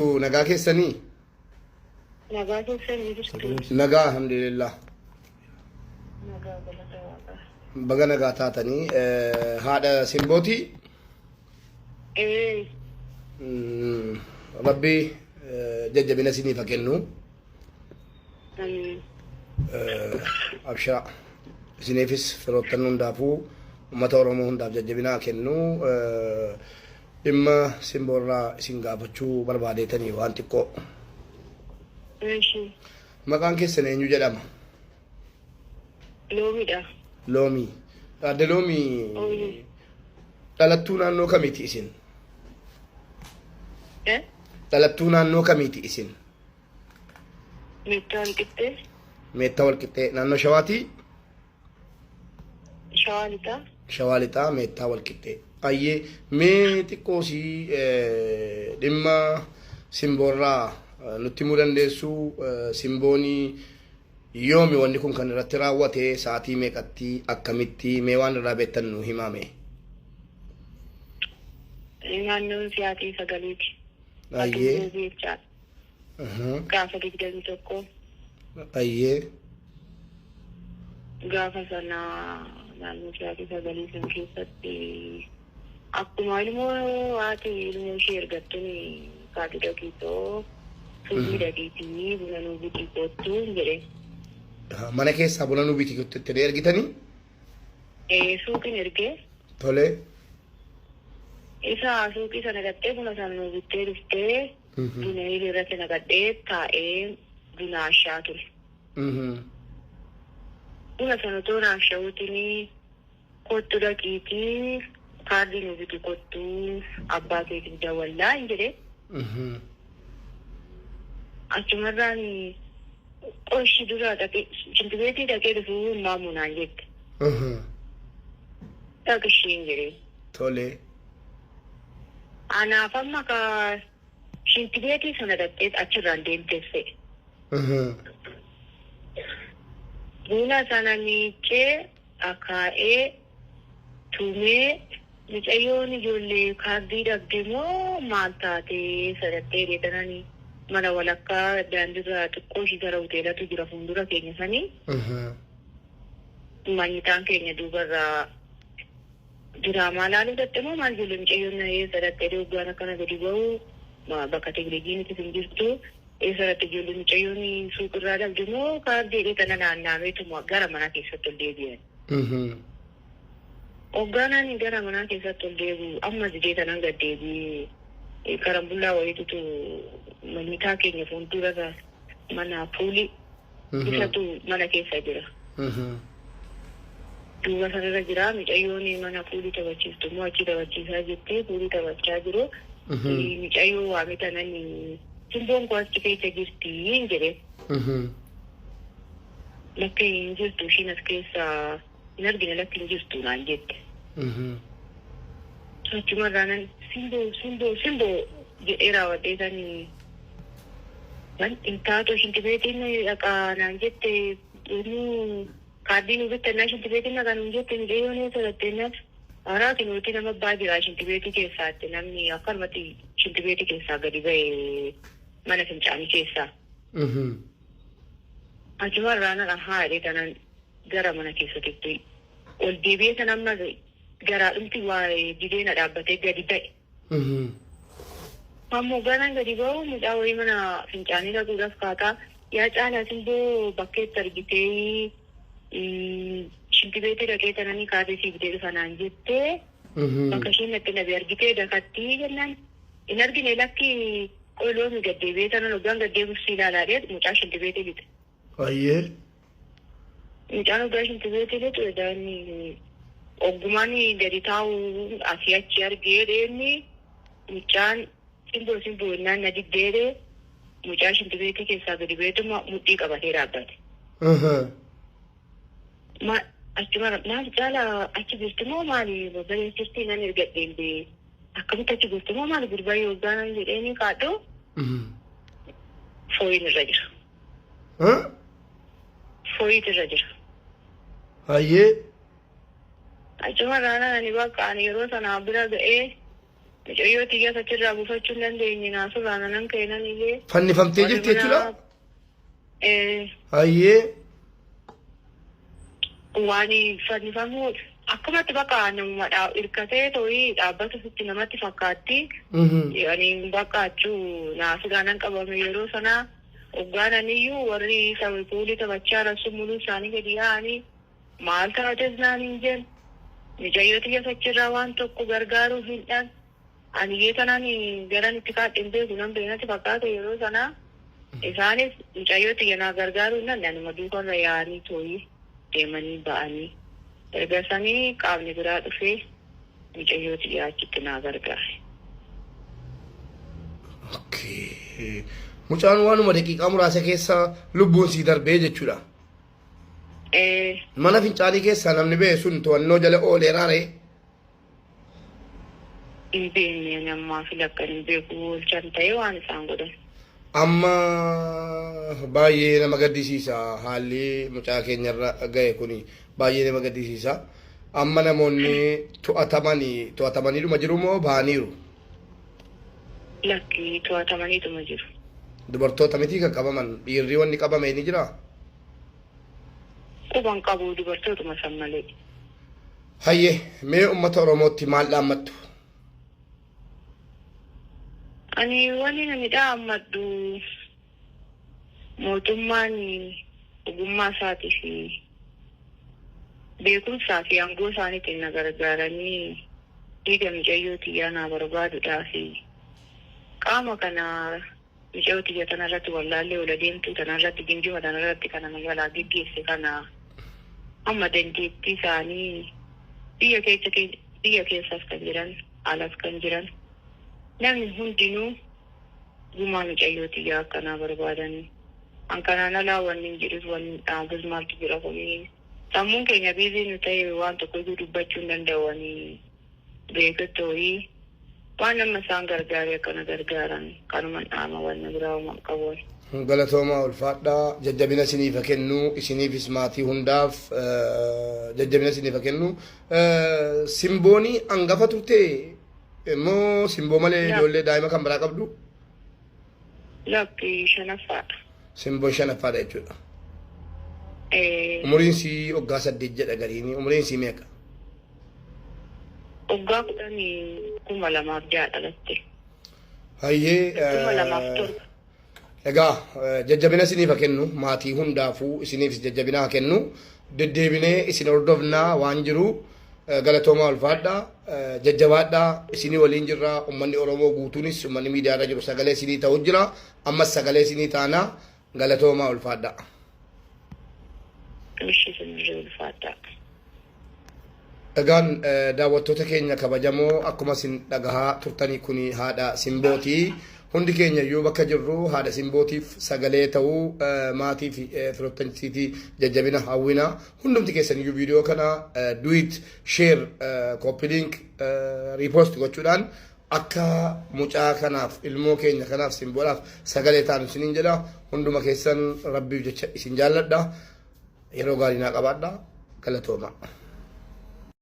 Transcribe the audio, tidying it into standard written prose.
Nagaa keessanii? Nagaa keessanii jirtu. Nagaa alhamdulillah. Nagaa galata waaqaa. Baga nagaa taatanii haadha simbooti? Rabbi jajjabina isiniif haa kennu. Abshira. Isiniifis firoottan hundaafuu uummata Oromoo hundaaf jajjabina haa kennu. Dhimma simboorraa isin gaafachuu barbaadeetanii waan xiqqoo. Maqaan keessan eenyu jedhama? Loomiidha. Loomii. Adde Loomii dhalattuu naannoo kamiiti isin? Dhalattuu naannoo kamiiti isin? Meettaa Walqixxee. Meettaa Walqixxee naannoo Shawaatii? Shawaa Lixaa. Shawaa Lixaa Meettaa Walqixxee. Ayyee mee xiqqoosii dhimma simboorraa nutti himuu dandeessu? Simboonii yoomi wanni kun kan irratti raawwate sa'aatii meeqatti akkamitti mee waan irraa beektan nu himame? Naannoon sa'aatii 9:00. Ayyee. Gaafa 21. Ayyee. Gaafa sana naannoo sa'aatii 9 san keessatti akkuma ilmoo haati ilmoo ishee ergattuun kaadhi dhaqiitoo suuqii dhaqiitii buna nuu bitii kottuu jedhe. Mana keessaa buna nuu bitii kottuu itti ergitanii? Suuqiin ergee. Tole. Isa suuqii sana gattee buna sana nuu bittee dhuftee buna irratti naqadhee taa'ee buna ashaa ture. Buna sana otoo naashawuutiin kottu dhaqiitii kaardii nuu bitu kottuu abbaa keetiif dawwallaa hin jedhe. Achumarraan qoshi dura dhaqee shintibeetii dhaqee dhufuu hin maamunaan jette. Dhaqishii hin jedhe. Tole. Anaaf amma ka shintibeetii sana dhaqee achirraan deemteesse. Buna sana miicee akaa'ee tumee mucayyoon ijoollee kaardii dhabde moo maal taatee sadattee dheedananii mana walakkaa daandirraa xiqqoo ishii gara hoteelatu jira fuuldura keenya sanii. Manyitaan keenya duubarraa diraamaa laaluu dhatte moo maal ijoollee mucayyoon sadattee doggaan akkana gadi ba'u bakka teekinooloojiin isin jirtu. Eessatti ijoollee mucayyoon suuqirraa dhabde moo kaardii dheetana naannaameetuma gara mana keessatti ol deebi'an. Hogganaan gara manaa keessatti ol deebi'u amma dheetanan gad deebi'ee karambullaa wayitutu manyitaa keenya fuuldura mana puulii isatu mana keessa jira. Duuba sanarra jira mucayyoon mana puulii taphachiiftu moo achi taphachiisaa jettee puulii taphachaa jiru. Mucayyoo waametananii simboon koo achi keessa jirti hin jedhe. Lakka hin jirtu ishiin as keessa hin argine lakka hin jirtu naan jette. Achumarraan simboo jedhee raawwadhee kan intaatoo shintibeetiin dhaqaa naan jette yommuu kaardii nu bittannaa shintibeetiin dhaqaa nuun jette mucayyoon sadatteennaf haraati nuti nama abbaa jira shintibeetii keessaatti namni akkanumatti shintibeetii keessaa gadi ba'e mana fincaanii keessaa. Achumarraan haadhee kanan gara mana keessatti ol deebi'ee kan amma garaadhumti waa dideena dhaabbatee gadi ba'e. Ammoo ganaan gadi ba'u mucaa wayii mana fincaanii dhaquudhaaf kaataa yaa caalaa simboo bakkeetti argitee shintibeetii dhaqee tananii kaatee siibdee dhufanaan jettee bakka isheen natti nabe argitee dakattii jennaan hin argine lakki qoloomi gaddeebi'ee tanan hoggaan gaddeebiif si ilaalaadhee mucaa shintibeetii bixe. Ayyee. Mucaan hoggaa shintibeetii bixe daanni oggumaan gadi taa'u asii achi argee deemni mucaan simboo innaan na diddeedee mucaa shintibeetii keessaa gadi ba'eetuma mudhii qabatee dhaabbate. Maal caalaa achi jirti moo maali babbareechiftii nan erga deemtee akkamitti achi jirti moo maali gurbaayee hoggaanaan jedheeni kaadhoo fooyin irra jira. Fooyit irra jira. Ayyee. Achumarraan ani bakka ani yeroo sana bira ga'ee Mucayyoo xiyyaa achirraa buufachuu hin dandeenye naasuudhaan anan keenan iyyee. Fannifamtee jirti jechuudha? Hayyee. Waan fannifamuu akkumatti bakka namadhaa hirkatee ta'ii dhaabbata sitti namatti fakkaatti. Ani bakka achuu naasuudhaan qabame yeroo sanaa hoggaananiyyuu warri sababuulii taphachaa rasu muluu isaanii gadi yaa'anii maal taates naan hin jennu. Mucayyoo xiyyaa achirraa waan tokko gargaaruu hin dhan. Ani yeetanaan garan itti kaadhin beeku nan beeknatti fakkaata yeroo sanaa isaanis mucayyoo xiyyaa gargaaruu hin danda'an anuma duukarra yaa'anii tooyi deemanii ba'anii erga sanii qaamni biraa dhufee mucayyoo xiyyaa achitti naa gargaare. Mucaan waanuma daqiiqaa muraasa keessa lubbuun sii darbee jechuudha. Mana fincaanii keessaa namni ba'e sun to'annoo jala oolee raaree. Hin beekne nammaa fi lakkan hin beeku oolchan ta'ee waan isaan godhan. Amma baay'ee nama gaddisiisa haalli mucaa keenyarra ga'e kuni baay'ee nama gaddisiisa. Amma namoonni to'atamaniidhuma jiru moo bahaniiru? Lakki to'atamaniidhuma jiru. Dubartoota miti kan qabaman dhiirri wanni qabame ni jira? Quban qabu dubartootuma san malee. Hayyee mee uummata Oromootti maal dhaammattu? Ani wani nami dhaammadhu mootummaan ogummaa isaatii fi beekumsaa fi aangoo isaaniitiin na gargaaranii dhiiga mucayyoo xiyyaa naa barbaaduudhaa fi qaama kana mucayyoo xiyyaa tanarratti wallaallee ola deemtuu tanarratti ginjima tanarratti kana magaalaa geggeesse kana amma dandeettii isaanii biyya keessas kan jiran alas kan jiran namni hundinuu gumaa mucayyoo xiyyaa akkanaa barbaadanii hankanaan alaa wanni hin jedhus wanni dhaabus maaltu jira kunii sammuun keenya biizii nu ta'e waan tokko iyyuu dubbachuu hin danda'anii beekatooyi waan nama isaan gargaaree akkana gargaaran kanuma dhaama wanna biraa uuman qabuun. Galatoomaa ulfaadhaa jajjabina isiniif kennu isiniifis maatii hundaaf jajjabina isiniif kennu simboonii hangafa turte immoo simboo malee ijoollee daa'ima kan biraa qabdu? Lakki shanaffaadha. Simboo shanaffaadha jechuudha. Umuriin sii waggaa 8 jedha gariini. Umuriin sii meeqa? Waggaa 2006 dhalatte. Hayyee. 2007. Egaa jajjabina isiniif kennu maatii hundaafuu isiniifis jajjabina kennu deddeebinee isin hordofnaa waan jiru galatoomaa ulfaadhaa jajjabaadhaa isinii waliin jirra ummanni Oromoo guutuunis ummanni miidiyaarra jiru sagalee isinii ta'u jira ammas sagalee isinii taanaa galatoomaa ulfaadhaa. Egaan daawwattoota keenya kabajamoo akkuma isin dhagahaa turtanii kuni haadha Simbootii. Hundi keenya iyyuu bakka jirru haadha Simbootiif sagalee ta'uu maatii fi firoottansiitii jajjabina hawwina hundumti keessan iyyuu viidiyoo kana do it share copy link repost gochuudhaan akka mucaa kanaaf ilmoo keenya kanaaf Simboodhaaf sagalee taanu isiniin jedha hunduma keessan rabbiif jecha isin jaalladha yeroo gaarii naa qabaadha galatooma.